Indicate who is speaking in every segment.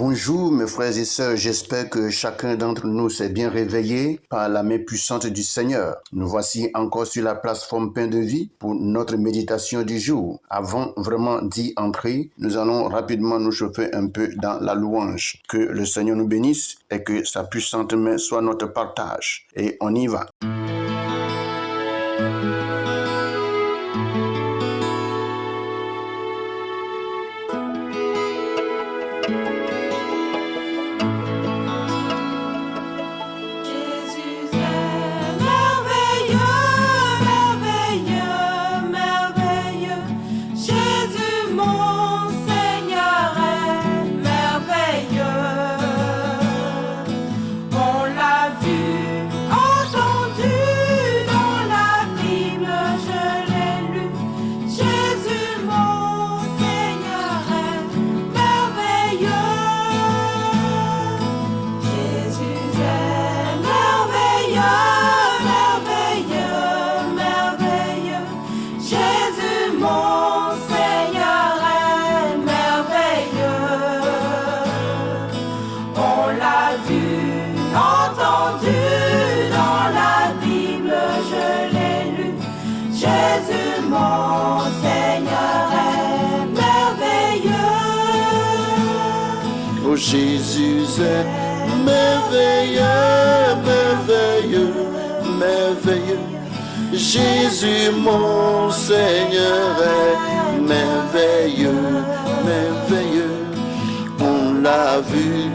Speaker 1: Bonjour mes frères et sœurs, j'espère que chacun d'entre nous s'est bien réveillé par la main puissante du Seigneur. Nous voici encore sur la plateforme Pain de Vie pour notre méditation du jour. Avant vraiment d'y entrer, nous allons rapidement nous chauffer un peu dans la louange. Que le Seigneur nous bénisse et que sa puissante main soit notre partage. Et on y va.
Speaker 2: Jésus est merveilleux, merveilleux, merveilleux. Jésus mon Seigneur est merveilleux, merveilleux. On l'a vu,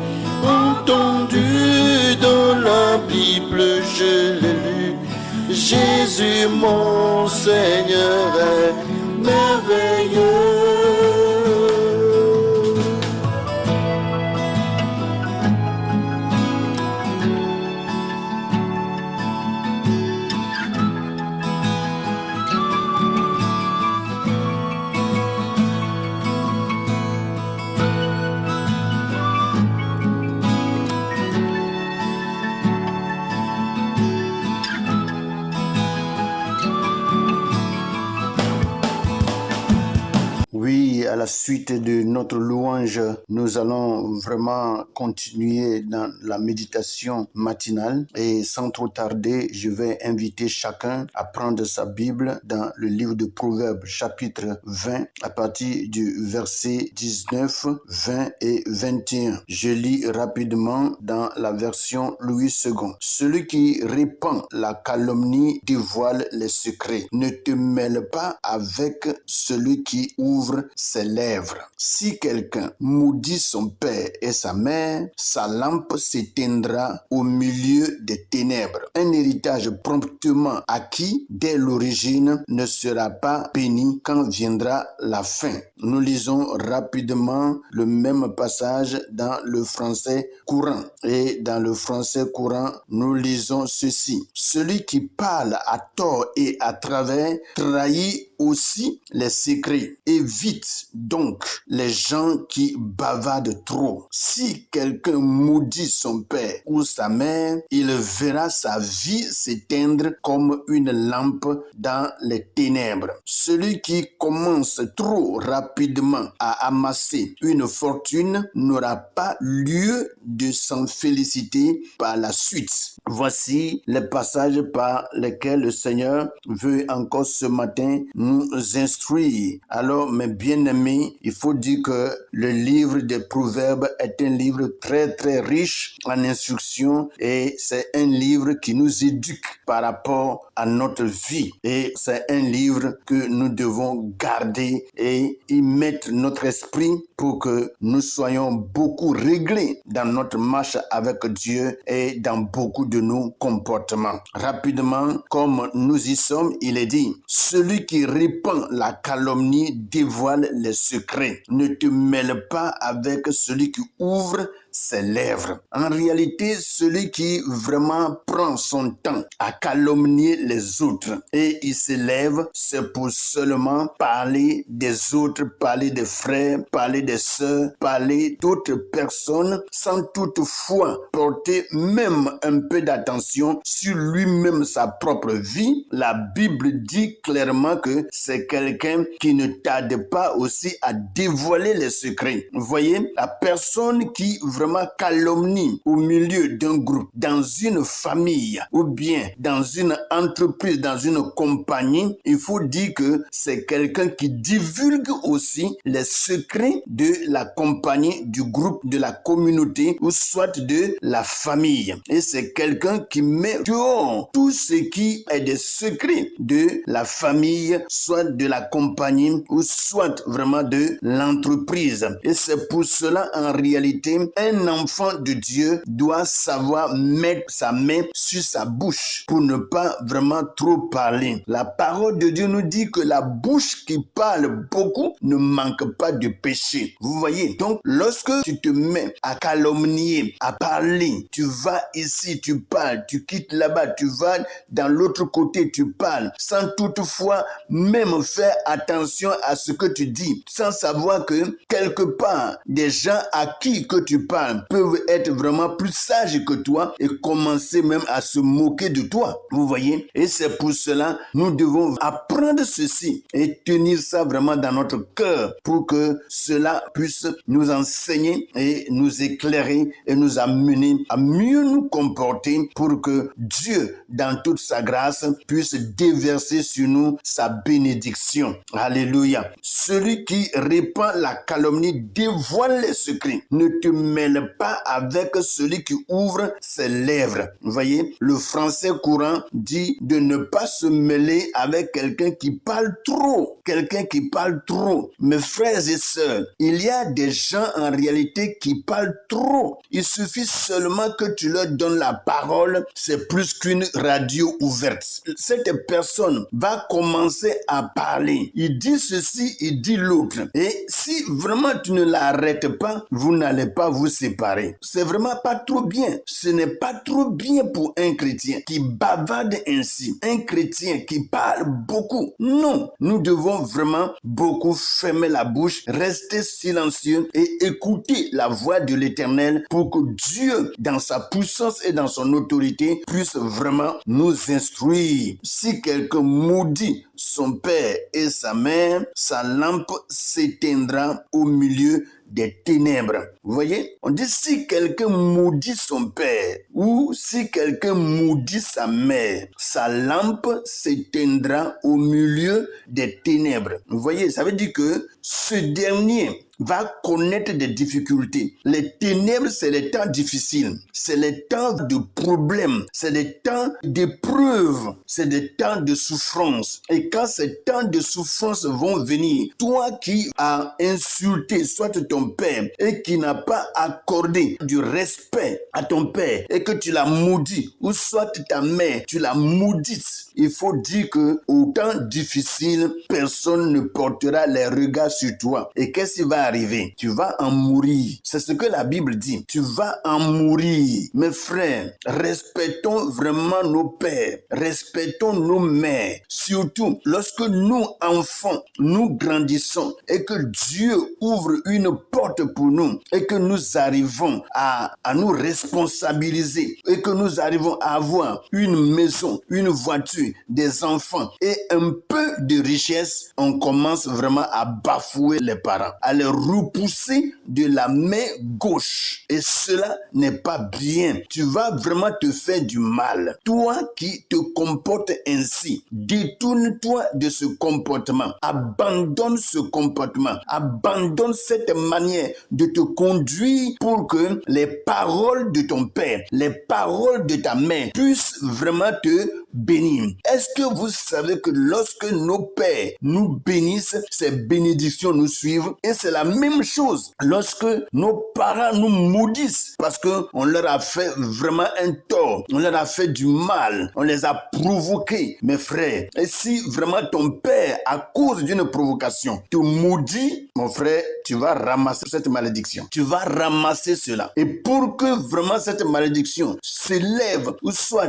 Speaker 2: entendu dans la Bible, je l'ai lu. Jésus mon Seigneur est merveilleux.
Speaker 1: Oui, à la suite de notre louange, nous allons vraiment continuer dans la méditation matinale et sans trop tarder, je vais inviter chacun à prendre sa Bible dans le livre de Proverbes, chapitre 20, à partir du verset 19, 20 et 21. Je lis rapidement dans la version Louis II. Celui qui répand la calomnie dévoile les secrets. Ne te mêle pas avec celui qui ouvre ses lèvres. Si quelqu'un maudit son père et sa mère, sa lampe s'éteindra au milieu des ténèbres. Un héritage promptement acquis dès l'origine ne sera pas béni quand viendra la fin. Nous lisons rapidement le même passage dans le français courant. Et dans le français courant, nous lisons ceci. Celui qui parle à tort et à travers trahit aussi les secrets. Évite donc les gens qui bavardent trop. Si quelqu'un maudit son père ou sa mère, il verra sa vie s'éteindre comme une lampe dans les ténèbres. Celui qui commence trop rapidement à amasser une fortune n'aura pas lieu de s'en féliciter par la suite. Voici les passages par lesquels le Seigneur veut encore ce matin nous instruire. Alors, mes bien-aimés, il faut dire que le livre des Proverbes est un livre très, très riche en instructions et c'est un livre qui nous éduque par rapport à notre vie. Et c'est un livre que nous devons garder et y mettre notre esprit pour que nous soyons beaucoup réglés dans notre marche avec Dieu et dans beaucoup de nos comportements. Rapidement, comme nous y sommes, il est dit, celui qui répand la calomnie dévoile les secrets. Ne te mêle pas avec celui qui ouvre ses lèvres. En réalité, celui qui vraiment prend son temps à calomnier les autres et il se lève, c'est pour seulement parler des autres, parler des frères, parler des sœurs, parler d'autres personnes sans toutefois porter même un peu d'attention sur lui-même, sa propre vie. La Bible dit clairement que c'est quelqu'un qui ne tarde pas aussi à dévoiler les secrets. Vous voyez, la personne qui vraiment calomnie au milieu d'un groupe, dans une famille ou bien dans une entreprise, dans une compagnie, il faut dire que c'est quelqu'un qui divulgue aussi les secrets de la compagnie, du groupe, de la communauté ou soit de la famille. Et c'est quelqu'un qui met dehors tout ce qui est des secrets de la famille, soit de la compagnie ou soit vraiment de l'entreprise. Et c'est pour cela, en réalité, un enfant de Dieu doit savoir mettre sa main sur sa bouche pour ne pas vraiment trop parler. La parole de Dieu nous dit que la bouche qui parle beaucoup ne manque pas de péché. Vous voyez, donc lorsque tu te mets à calomnier, à parler, tu vas ici, tu parles, tu quittes là-bas, tu vas dans l'autre côté, tu parles, sans toutefois même faire attention à ce que tu dis, sans savoir que quelque part, des gens à qui que tu parles peuvent être vraiment plus sages que toi et commencer même à se moquer de toi. Vous voyez? Et c'est pour cela, nous devons apprendre ceci et tenir ça vraiment dans notre cœur pour que cela puisse nous enseigner et nous éclairer et nous amener à mieux nous comporter pour que Dieu, dans toute sa grâce, puisse déverser sur nous sa bénédiction. Alléluia. Celui qui répand la calomnie dévoile les secrets. Ne te mêle pas avec celui qui ouvre ses lèvres. Vous voyez, le français courant dit de ne pas se mêler avec quelqu'un qui parle trop. Quelqu'un qui parle trop. Mes frères et sœurs, il y a des gens en réalité qui parlent trop. Il suffit seulement que tu leur donnes la parole. C'est plus qu'une radio ouverte. Cette personne va commencer à parler. Il dit ceci, il dit l'autre. Et si vraiment tu ne l'arrêtes pas, vous n'allez pas vous séparer. C'est vraiment pas trop bien. Ce n'est pas trop bien pour un chrétien qui bavarde ainsi. Un chrétien qui parle beaucoup. Non, nous devons vraiment beaucoup fermer la bouche, rester silencieux et écouter la voix de l'Éternel pour que Dieu, dans sa puissance et dans son autorité, puisse vraiment nous instruire. Si quelqu'un maudit son père et sa mère, sa lampe s'éteindra au milieu des ténèbres. Vous voyez? On dit si quelqu'un maudit son père ou si quelqu'un maudit sa mère, sa lampe s'éteindra au milieu des ténèbres. Vous voyez? Ça veut dire que ce dernier va connaître des difficultés. Les ténèbres, c'est les temps difficiles. C'est les temps de problèmes. C'est les temps d'épreuves. C'est des temps de souffrance. Et quand ces temps de souffrance vont venir, toi qui as insulté soit ton père et qui n'a pas accordé du respect à ton père et que tu l'as maudit, ou soit ta mère, tu l'as maudite, il faut dire que au temps difficile, personne ne portera les regards sur toi. Et qu'est-ce qui va arriver? Tu vas en mourir. C'est ce que la Bible dit. Tu vas en mourir. Mes frères, respectons vraiment nos pères. Respectons nos mères. Surtout, lorsque nous, enfants, nous grandissons et que Dieu ouvre une porte pour nous et que nous arrivons à nous responsabiliser et que nous arrivons à avoir une maison, une voiture, des enfants et un peu de richesse, on commence vraiment à bafouer les parents, à les repousser de la main gauche. Et cela n'est pas bien. Tu vas vraiment te faire du mal. Toi qui te comportes ainsi, détourne-toi de ce comportement. Abandonne ce comportement. Abandonne cette manière de te conduire pour que les paroles de ton père, les paroles de ta mère puissent vraiment te bénir. Est-ce que vous savez que lorsque nos pères nous bénissent, ces bénédictions nous suivent et c'est la même chose lorsque nos parents nous maudissent parce qu'on leur a fait vraiment un tort, on leur a fait du mal, on les a provoqués. Mes frères, et si vraiment ton père, à cause d'une provocation, te maudit, mon frère, tu vas ramasser cette malédiction. Tu vas ramasser cela. Et pour que vraiment cette malédiction s'élève ou soit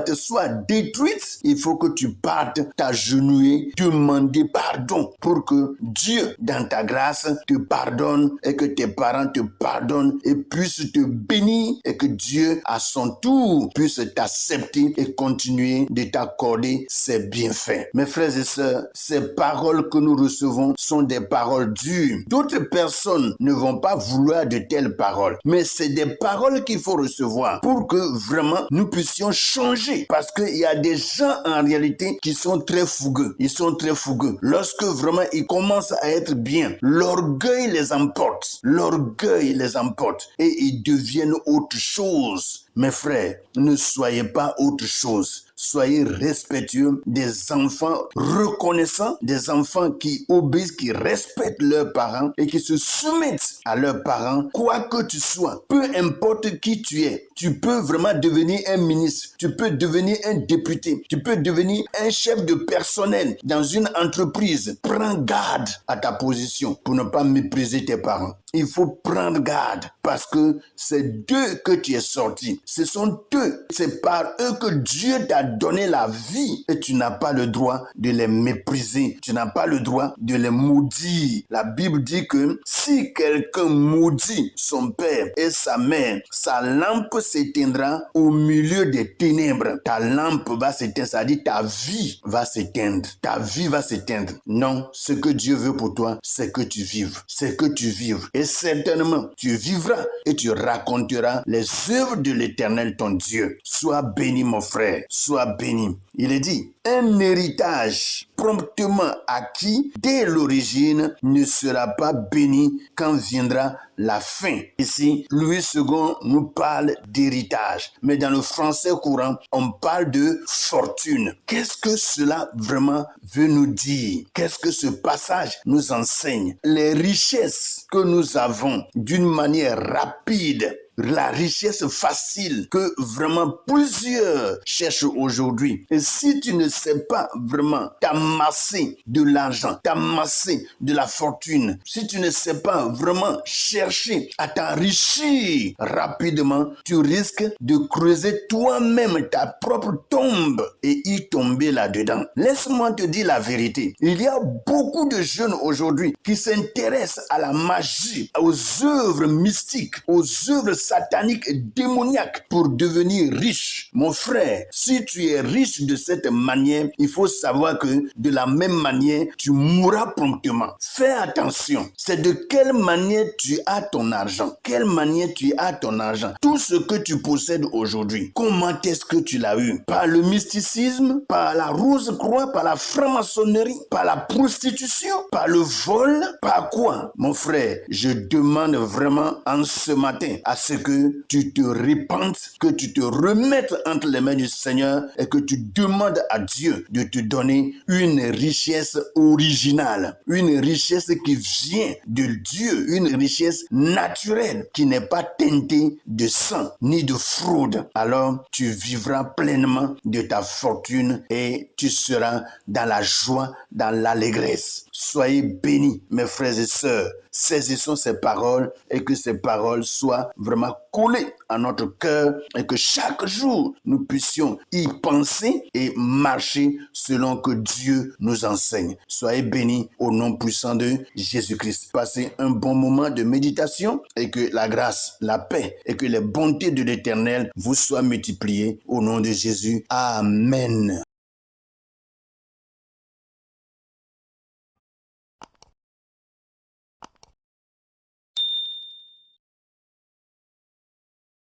Speaker 1: détruite, il faut que tu partes t'agenouiller, demander pardon pour que Dieu, dans ta grâce, te pardonne et que tes parents te pardonnent et puissent te bénir et que Dieu, à son tour, puisse t'accepter et continuer de t'accorder ses bienfaits. Mes frères et sœurs, ces paroles que nous recevons sont des paroles dures. D'autres personnes ne vont pas vouloir de telles paroles, mais c'est des paroles qu'il faut recevoir pour que vraiment nous puissions changer. Parce qu'il y a des gens en réalité qui sont très fougueux. Ils sont très fougueux. Lorsque vraiment ils commencent à être bien, l'orgueil les emporte. L'orgueil les emporte et ils deviennent autre chose. Mes frères, ne soyez pas autre chose. Soyez respectueux des enfants reconnaissants, des enfants qui obéissent, qui respectent leurs parents et qui se soumettent à leurs parents, quoi que tu sois. Peu importe qui tu es, tu peux vraiment devenir un ministre, tu peux devenir un député, tu peux devenir un chef de personnel dans une entreprise. Prends garde à ta position pour ne pas mépriser tes parents. Il faut prendre garde parce que c'est d'eux que tu es sorti. Ce sont eux, c'est par eux que Dieu t'a donné la vie et tu n'as pas le droit de les mépriser. Tu n'as pas le droit de les maudire. La Bible dit que si quelqu'un maudit son père et sa mère, sa lampe s'éteindra au milieu des ténèbres. Ta lampe va s'éteindre, ça dit ta vie va s'éteindre. Ta vie va s'éteindre. Non, ce que Dieu veut pour toi, c'est que tu vives. C'est que tu vives. Et certainement, tu vivras et tu raconteras les œuvres de l'Éternel, ton Dieu. Sois béni, mon frère. Sois béni. Il est dit, un héritage promptement acquis dès l'origine ne sera pas béni quand viendra la fin. Ici, Louis II nous parle d'héritage. Mais dans le français courant, on parle de fortune. Qu'est-ce que cela vraiment veut nous dire? Qu'est-ce que ce passage nous enseigne? Les richesses que nous avons d'une manière rapide, la richesse facile que vraiment plusieurs cherchent aujourd'hui. Et si tu ne sais pas vraiment t'amasser de l'argent, t'amasser de la fortune, si tu ne sais pas vraiment chercher à t'enrichir rapidement, tu risques de creuser toi-même ta propre tombe et y tomber là-dedans. Laisse-moi te dire la vérité. Il y a beaucoup de jeunes aujourd'hui qui s'intéressent à la magie, aux œuvres mystiques, aux œuvres satanique et démoniaque pour devenir riche. Mon frère, si tu es riche de cette manière, il faut savoir que de la même manière, tu mourras promptement. Fais attention. C'est de quelle manière tu as ton argent. Quelle manière tu as ton argent. Tout ce que tu possèdes aujourd'hui, comment est-ce que tu l'as eu? Par le mysticisme, par la rose-croix, par la franc-maçonnerie, par la prostitution, par le vol, par quoi? Mon frère, je demande vraiment en ce matin à ce que tu te répandes, que tu te remettes entre les mains du Seigneur et que tu demandes à Dieu de te donner une richesse originale, une richesse qui vient de Dieu, une richesse naturelle qui n'est pas teintée de sang ni de fraude. Alors tu vivras pleinement de ta fortune et tu seras dans la joie, dans l'allégresse. Soyez bénis, mes frères et sœurs. Saisissons ces paroles et que ces paroles soient vraiment collées à notre cœur et que chaque jour nous puissions y penser et marcher selon que Dieu nous enseigne. Soyez bénis au nom puissant de Jésus-Christ. Passez un bon moment de méditation et que la grâce, la paix et que les bontés de l'Éternel vous soient multipliées au nom de Jésus. Amen.